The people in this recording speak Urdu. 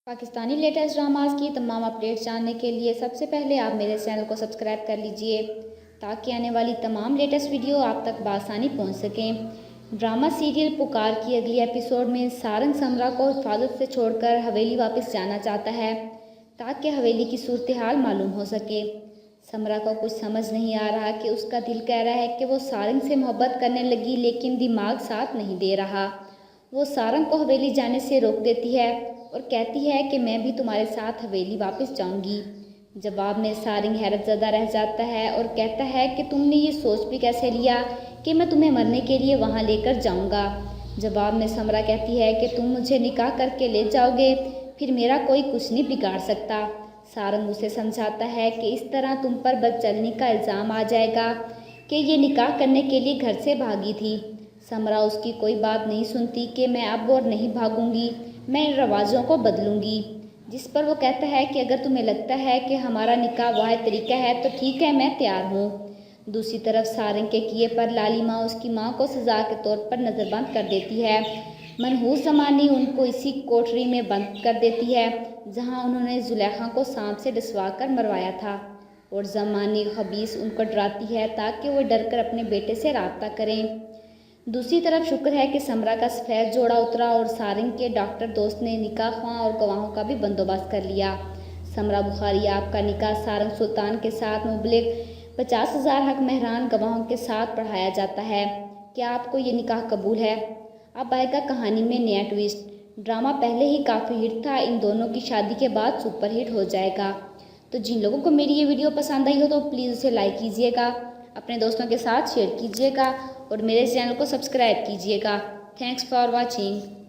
پاکستانی لیٹسٹ ڈراماز کی تمام اپڈیٹس جاننے کے لیے سب سے پہلے آپ میرے چینل کو سبسکرائب کر لیجئے تاکہ آنے والی تمام لیٹسٹ ویڈیو آپ تک بآسانی پہنچ سکیں۔ ڈرامہ سیریل پکار کی اگلی ایپیسوڈ میں سارنگ سمرا کو حفاظت سے چھوڑ کر حویلی واپس جانا چاہتا ہے تاکہ حویلی کی صورتحال معلوم ہو سکے۔ سمرا کو کچھ سمجھ نہیں آ رہا کہ اس کا دل کہہ رہا ہے کہ وہ سارنگ سے محبت کرنے لگی لیکن دماغ ساتھ نہیں دے رہا۔ وہ سارنگ کو حویلی جانے سے روک دیتی ہے اور کہتی ہے کہ میں بھی تمہارے ساتھ حویلی واپس جاؤں گی۔ جواب میں سارنگ حیرت زدہ رہ جاتا ہے اور کہتا ہے کہ تم نے یہ سوچ بھی کیسے لیا کہ میں تمہیں مرنے کے لیے وہاں لے کر جاؤں گا۔ جواب میں سمرا کہتی ہے کہ تم مجھے نکاح کر کے لے جاؤ گے پھر میرا کوئی کچھ نہیں بگاڑ سکتا۔ سارنگ اسے سمجھاتا ہے کہ اس طرح تم پر بد چلنی کا الزام آ جائے گا کہ یہ نکاح کرنے کے لیے گھر سے بھاگی تھی۔ سمرا اس کی کوئی بات نہیں سنتی کہ میں اب اور نہیں بھاگوں گی، میں ان رواجوں کو بدلوں گی، جس پر وہ کہتا ہے کہ اگر تمہیں لگتا ہے کہ ہمارا نکاح واحد طریقہ ہے تو ٹھیک ہے، میں تیار ہوں۔ دوسری طرف سارنگ کے کیے پر لالیما اس کی ماں کو سزا کے طور پر نظر بند کر دیتی ہے۔ منحوس زمانی ان کو اسی کوٹری میں بند کر دیتی ہے جہاں انہوں نے زلیخا کو سانپ سے ڈسوا کر مروایا تھا اور زمانی خبیث ان کو ڈراتی ہے تاکہ وہ ڈر کر اپنے بیٹے سے رابطہ کریں۔ دوسری طرف شکر ہے کہ سمرا کا سفید جوڑا اترا اور سارنگ کے ڈاکٹر دوست نے نکاح خواہاں اور گواہوں کا بھی بندوبست کر لیا۔ سمرا بخاری آپ کا نکاح سارنگ سلطان کے ساتھ مبلغ 50,000 حق مہران گواہوں کے ساتھ پڑھایا جاتا ہے۔ کیا آپ کو یہ نکاح قبول ہے؟ اب آئے گا کہانی میں نیا ٹویسٹ۔ ڈرامہ پہلے ہی کافی ہٹ تھا، ان دونوں کی شادی کے بعد سپر ہٹ ہو جائے گا۔ تو جن لوگوں کو میری یہ ویڈیو پسند آئی ہو تو پلیز اسے لائک کیجیے گا، اپنے دوستوں کے ساتھ شیئر کیجیے گا اور میرے چینل کو سبسکرائب کیجیے گا۔ Thanks for watching.